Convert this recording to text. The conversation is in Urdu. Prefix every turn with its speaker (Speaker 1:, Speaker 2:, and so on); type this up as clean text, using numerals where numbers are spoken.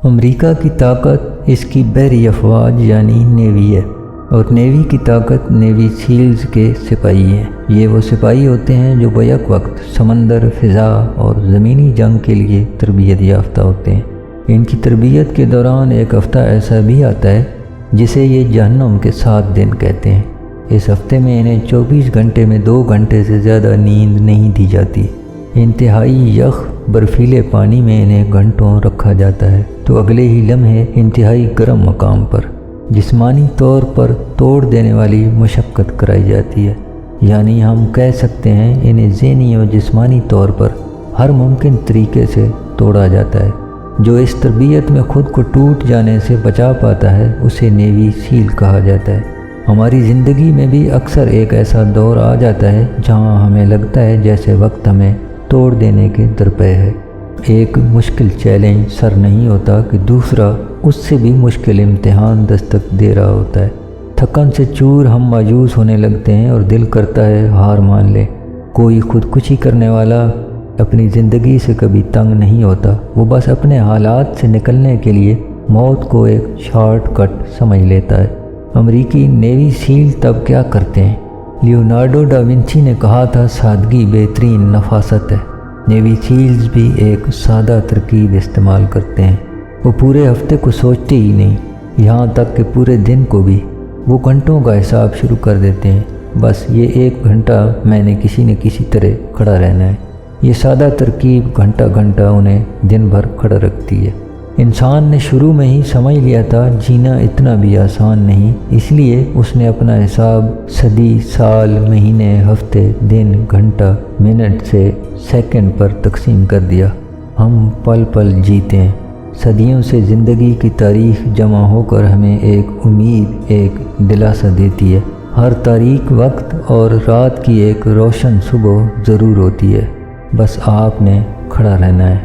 Speaker 1: امریکہ کی طاقت اس کی بحری افواج یعنی نیوی ہے، اور نیوی کی طاقت نیوی سیلز کے سپاہی ہیں۔ یہ وہ سپاہی ہوتے ہیں جو بیک وقت سمندر، فضا اور زمینی جنگ کے لیے تربیت یافتہ ہوتے ہیں۔ ان کی تربیت کے دوران ایک ہفتہ ایسا بھی آتا ہے جسے یہ جہنم کے 7 دن کہتے ہیں۔ اس ہفتے میں انہیں 24 گھنٹے میں 2 گھنٹے سے زیادہ نیند نہیں دی جاتی۔ انتہائی یخ برفیلے پانی میں انہیں گھنٹوں رکھا جاتا ہے تو اگلے ہی لمحے انتہائی گرم مقام پر جسمانی طور پر توڑ دینے والی مشقت کرائی جاتی ہے۔ یعنی ہم کہہ سکتے ہیں انہیں ذہنی اور جسمانی طور پر ہر ممکن طریقے سے توڑا جاتا ہے۔ جو اس تربیت میں خود کو ٹوٹ جانے سے بچا پاتا ہے اسے نیوی سیل کہا جاتا ہے۔ ہماری زندگی میں بھی اکثر ایک ایسا دور آ جاتا ہے جہاں ہمیں لگتا ہے جیسے وقت ہمیں توڑ دینے کے درپے ہے۔ ایک مشکل چیلنج سر نہیں ہوتا کہ دوسرا اس سے بھی مشکل امتحان دستک دے رہا ہوتا ہے۔ تھکن سے چور ہم مایوس ہونے لگتے ہیں اور دل کرتا ہے ہار مان لیں۔ کوئی خودکشی کرنے والا اپنی زندگی سے کبھی تنگ نہیں ہوتا، وہ بس اپنے حالات سے نکلنے کے لیے موت کو ایک شارٹ کٹ سمجھ لیتا ہے۔ امریکی نیوی سیل تب کیا کرتے ہیں؟ لیونارڈو ڈا ونچی نے کہا تھا سادگی بہترین نفاست ہے۔ نیوی سیلز بھی ایک سادہ ترکیب استعمال کرتے ہیں۔ وہ پورے ہفتے کو سوچتے ہی نہیں، یہاں تک کہ پورے دن کو بھی۔ وہ گھنٹوں کا حساب شروع کر دیتے ہیں، بس یہ 1 گھنٹہ میں نے کسی نہ کسی طرح کھڑا رہنا ہے۔ یہ سادہ ترکیب گھنٹہ گھنٹہ انہیں دن بھر کھڑا رکھتی ہے۔ انسان نے شروع میں ہی سمجھ لیا تھا جینا اتنا بھی آسان نہیں، اس لیے اس نے اپنا حساب صدی، سال، مہینے، ہفتے، دن، گھنٹہ، منٹ سے سیکنڈ پر تقسیم کر دیا۔ ہم پل پل جیتے ہیں۔ صدیوں سے زندگی کی تاریخ جمع ہو کر ہمیں ایک امید، ایک دلاسا دیتی ہے۔ ہر تاریک وقت اور رات کی ایک روشن صبح ضرور ہوتی ہے، بس آپ نے کھڑا رہنا ہے۔